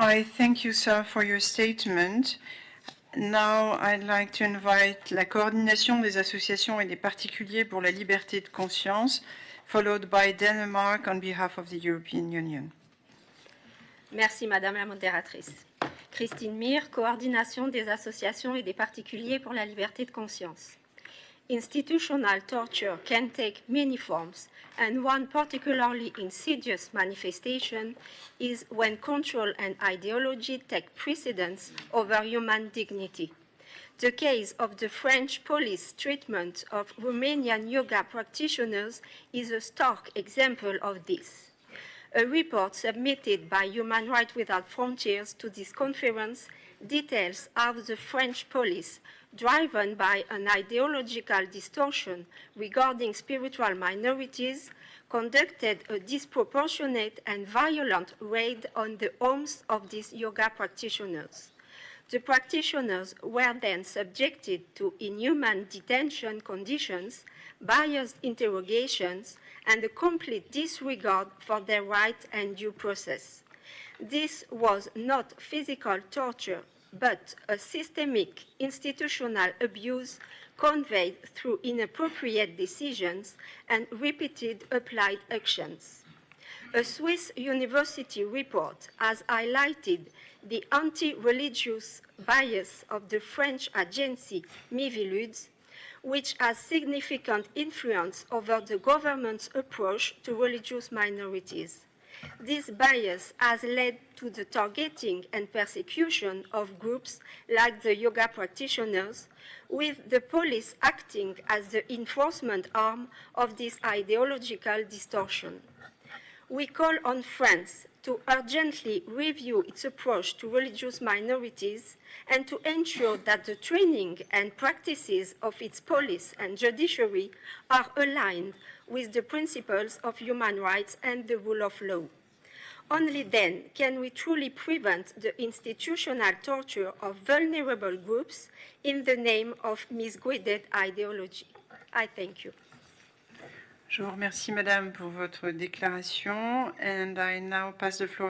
I thank you, sir, for your statement. Now, I'd like to invite la coordination des associations et des particuliers pour la liberté de conscience, followed by Denmark on behalf of the European Union. Merci, Madame la modératrice. Christine Mir, coordination des associations et des particuliers pour la liberté de conscience. Institutional torture can take many forms, and one particularly insidious manifestation is when control and ideology take precedence over human dignity. The case of the French police treatment of Romanian yoga practitioners is a stark example of this. A report submitted by Human Rights Without Frontiers to this conference details how the French police, driven by an ideological distortion regarding spiritual minorities, conducted a disproportionate and violent raid on the homes of these yoga practitioners. The practitioners were then subjected to inhumane detention conditions, biased interrogations, and a complete disregard for their rights and due process. This was not physical torture, but a systemic institutional abuse conveyed through inappropriate decisions and repeated applied actions. A Swiss university report has highlighted the anti-religious bias of the French agency Miviludes, which has significant influence over the government's approach to religious minorities. This bias has led to the targeting and persecution of groups like the yoga practitioners, with the police acting as the enforcement arm of this ideological distortion. We call on France to urgently review its approach to religious minorities and to ensure that the training and practices of its police and judiciary are aligned with the principles of human rights and the rule of law. Only then can we truly prevent the institutional torture of vulnerable groups in the name of misguided ideology. I thank you. Je vous remercie, Madame, pour votre déclaration, and I now pass the floor